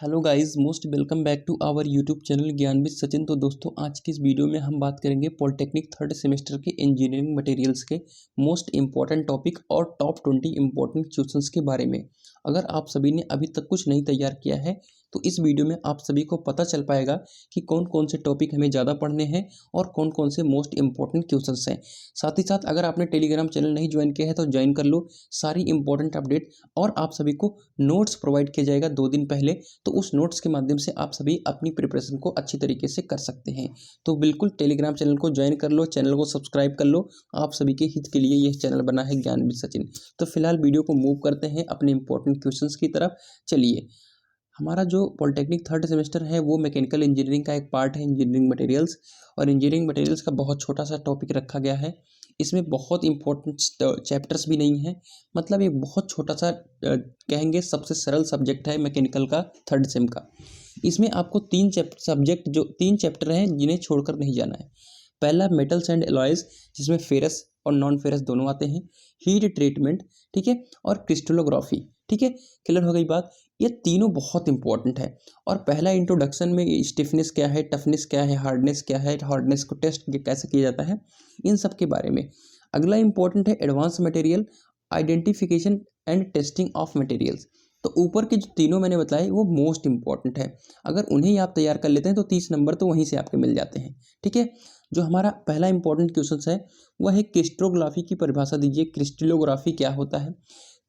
Hello guys, most welcome back to our YouTube channel Gyan with Sachin. तो दोस्तों, आज की इस वीडियो में हम बात करेंगे पॉलिटेक्निक थर्ड सेमेस्टर के इंजीनियरिंग मटेरियल्स के मोस्ट इंपॉर्टेंट टॉपिक और टॉप 20 इंपॉर्टेंट क्वेश्चंस के बारे में। अगर आप सभी ने अभी तक कुछ नहीं तैयार किया है तो इस वीडियो में आप सभी को पता चल पाएगा कि कौन कौन से टॉपिक हमें ज़्यादा पढ़ने हैं और कौन कौन से मोस्ट इंपॉर्टेंट क्वेश्चंस हैं। साथ ही साथ अगर आपने टेलीग्राम चैनल नहीं ज्वाइन किया है तो ज्वाइन कर लो। सारी इंपॉर्टेंट अपडेट और आप सभी को नोट्स प्रोवाइड किया जाएगा 2 दिन पहले, तो उस नोट्स के माध्यम से आप सभी अपनी प्रिपरेशन को अच्छी तरीके से कर सकते हैं। तो बिल्कुल टेलीग्राम चैनल को ज्वाइन कर लो, चैनल को सब्सक्राइब कर लो। आप सभी के हित के लिए यह चैनल बना है ज्ञान विद सचिन। तो फिलहाल वीडियो को मूव करते हैं अपने इंपॉर्टेंट क्वेश्चंस की तरफ। चलिए, हमारा जो पॉलिटेक्निक थर्ड सेमेस्टर है वो मैकेनिकल इंजीनियरिंग का एक पार्ट है, इंजीनियरिंग मटेरियल्स। और इंजीनियरिंग मटेरियल्स का बहुत छोटा सा टॉपिक रखा गया है। इसमें बहुत इंपॉर्टेंट चैप्टर्स भी नहीं है, मतलब एक बहुत छोटा सा कहेंगे सबसे सरल सब्जेक्ट है मैकेनिकल का थर्ड सेम का। इसमें आपको तीन चैप्टर हैं जिन्हें छोड़कर नहीं जाना है। पहला मेटल्स एंड एलॉयज, जिसमें फेरस और नॉन फेरस दोनों आते हैं। हीट ट्रीटमेंट, ठीक है, और क्रिस्टलोग्राफी, ठीक है। क्लियर हो गई बात। ये तीनों बहुत इंपॉर्टेंट है। और पहला इंट्रोडक्शन में स्टिफनेस क्या है, टफनेस क्या है, हार्डनेस क्या है, हार्डनेस को टेस्ट कैसे किया जाता है, इन सब के बारे में। अगला इंपॉर्टेंट है advance material identification and testing of materials. तो ऊपर के जो तीनों मैंने बताए वो मोस्ट इंपॉर्टेंट है। अगर उन्हें आप तैयार कर लेते हैं तो 30 नंबर तो वहीं से आपके मिल जाते हैं, ठीक है। जो हमारा पहला इंपॉर्टेंट क्वेश्चन है वह है क्रिस्टलोग्राफी की परिभाषा दीजिए। क्रिस्टलोग्राफी क्या होता है?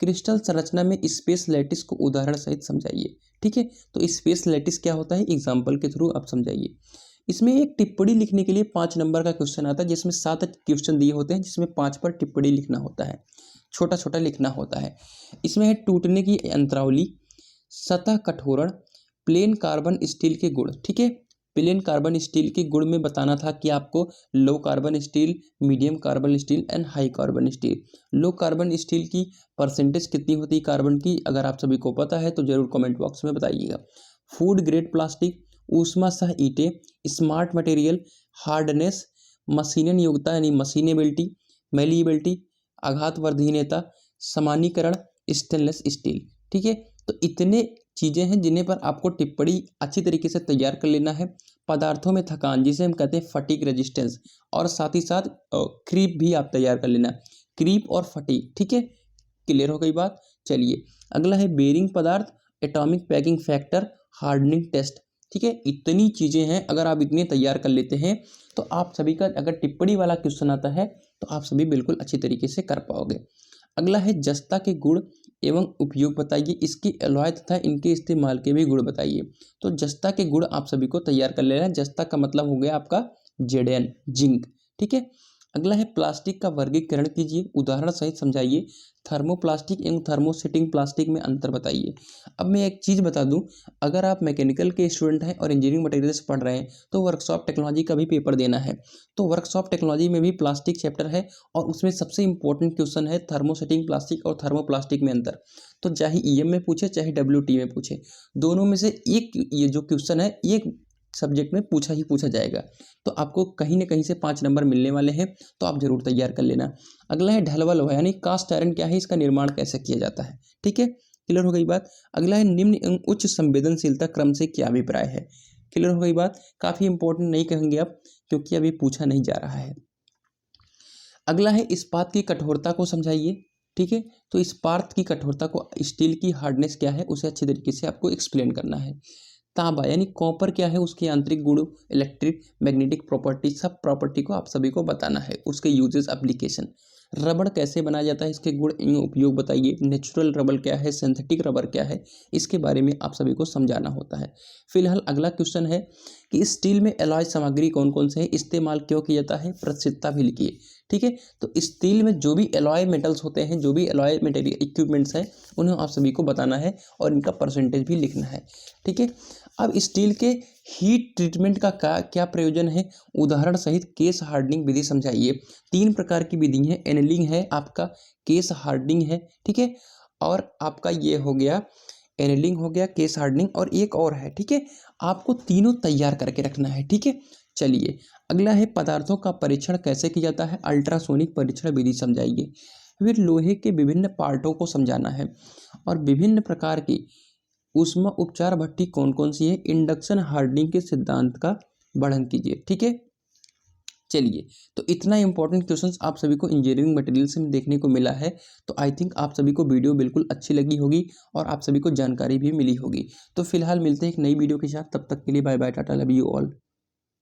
क्रिस्टल संरचना में स्पेस लैटिस को उदाहरण सहित समझाइए, ठीक है। तो स्पेस लैटिस क्या होता है, एग्जाम्पल के थ्रू आप समझाइए। इसमें एक टिप्पणी लिखने के लिए 5 नंबर का क्वेश्चन आता है, जिसमें 7 क्वेश्चन दिए होते हैं, जिसमें 5 पर टिप्पणी लिखना होता है, छोटा छोटा लिखना होता है। इसमें है टूटने की अंतरावली, सतह कठोरण, प्लेन कार्बन स्टील के गुण, ठीक है। प्लेन कार्बन स्टील के गुण में बताना था कि आपको low carbon steel, medium carbon steel and high carbon steel. Low carbon steel की परसेंटेज कितनी होती है कार्बन की, अगर आप सभी को पता है तो जरूर कमेंट बॉक्स में बताइएगा। फूड ग्रेड प्लास्टिक, ऊष्मा सह ईंटें, स्मार्ट मटेरियल, हार्डनेस, मशीनन योग्यता यानी मशीनेबिलिटी, मेलिएबिलिटी, आघातवर्धीनता, समानीकरण, स्टेनलेस स्टील, ठीक है। तो इतने चीज़ें हैं जिन्हें पर आपको टिप्पणी अच्छी तरीके से तैयार कर लेना है। पदार्थों में थकान, जिसे हम कहते हैं फटीग रेजिस्टेंस, और साथ ही साथ क्रीप भी आप तैयार कर लेना, क्रीप और फटीग, ठीक है। क्लियर हो गई बात। चलिए, अगला है बेरिंग पदार्थ, atomic packing factor, hardening test, ठीक है। इतनी चीज़ें हैं, अगर आप इतने तैयार कर लेते हैं तो आप सभी का अगर टिप्पणी वाला क्वेश्चन आता है तो आप सभी बिल्कुल अच्छी तरीके से कर पाओगे। अगला है जस्ता के गुण एवं उपयोग बताइए, इसकी एलॉय तथा इनके इस्तेमाल के भी गुण बताइए। तो जस्ता के गुण आप सभी को तैयार कर लेना है। जस्ता का मतलब हो गया आपका जेडन, जिंक, ठीक है। अगला है प्लास्टिक का वर्गीकरण कीजिए, उदाहरण सहित समझाइए। थर्मोप्लास्टिक एवं थर्मोसेटिंग प्लास्टिक में अंतर बताइए। अब मैं एक चीज़ बता दूं, अगर आप मैकेनिकल के स्टूडेंट हैं और इंजीनियरिंग मटेरियल्स पढ़ रहे हैं तो वर्कशॉप टेक्नोलॉजी का भी पेपर देना है। तो वर्कशॉप टेक्नोलॉजी में भी प्लास्टिक चैप्टर है और उसमें सबसे इंपॉर्टेंट क्वेश्चन है थर्मोसेटिंग प्लास्टिक और थर्मोप्लास्टिक में अंतर। तो चाहे ईएम में पूछे चाहे डब्ल्यूटी में पूछे, दोनों में से एक ये जो क्वेश्चन है एक सब्जेक्ट में पूछा ही पूछा जाएगा। तो आपको कहीं ना कहीं से 5 नंबर मिलने वाले हैं, तो आप जरूर तैयार कर लेना। अगला है ढलवा लोहा यानी कास्ट आयरन क्या है, इसका निर्माण कैसे किया जाता है, ठीक है। क्लियर हो गई बात। अगला है निम्न एवं उच्च संवेदनशीलता क्रम से क्या अभिप्राय है। क्लियर हो गई बात। काफी इंपॉर्टेंट नहीं कहेंगे आप, क्योंकि अभी पूछा नहीं जा रहा है। अगला है इस्पात की कठोरता को समझाइए, ठीक है। तो इस्पात की कठोरता को, स्टील की हार्डनेस क्या है उसे अच्छी तरीके से आपको एक्सप्लेन करना है। तांबा यानी कॉपर क्या है, उसके यांत्रिक गुण, इलेक्ट्रिक मैग्नेटिक प्रॉपर्टी, सब प्रॉपर्टी को आप सभी को बताना है, उसके यूजेस एप्लीकेशन। रबड़ कैसे बनाया जाता है, इसके गुण एवं उपयोग बताइए। नेचुरल रबड़ क्या है, सिंथेटिक रबड़ क्या है, इसके बारे में आप सभी को समझाना होता है। फिलहाल अगला क्वेश्चन है कि स्टील में एलॉय सामग्री कौन कौन से है, इस्तेमाल क्यों किया जाता है, प्रसिद्धता भी लिखिए, ठीक है। तो स्टील में जो भी एलॉय मेटल्स होते हैं, जो भी एलॉय मटेरियल इक्विपमेंट्स हैं, उन्हें आप सभी को बताना है और इनका परसेंटेज भी लिखना है, ठीक है। अब स्टील के हीट ट्रीटमेंट का क्या प्रयोजन है, उदाहरण सहित केस हार्डनिंग विधि समझाइए। 3 प्रकार की विधि है, एनलिंग है आपका, केस हार्डनिंग है, ठीक है, और आपका ये हो गया एनलिंग हो गया, केस हार्डनिंग, और एक और है, ठीक है। आपको तीनों तैयार करके रखना है, ठीक है। चलिए, अगला है पदार्थों का परीक्षण कैसे किया जाता है, अल्ट्रासोनिक परीक्षण विधि समझाइए। फिर लोहे के विभिन्न पार्टों को समझाना है और विभिन्न प्रकार की ऊष्मा उपचार भट्ठी कौन कौन सी है, इंडक्शन हार्डनिंग के सिद्धांत का वर्णन कीजिए। ठीक है, चलिए, तो इतना इंपॉर्टेंट क्वेश्चंस आप सभी को इंजीनियरिंग मटेरियल्स में देखने को मिला है। तो आई थिंक आप सभी को वीडियो बिल्कुल अच्छी लगी होगी और आप सभी को जानकारी भी मिली होगी। तो फिलहाल मिलते हैं एक नई वीडियो के साथ, तब तक के लिए bye bye, tata, love you all.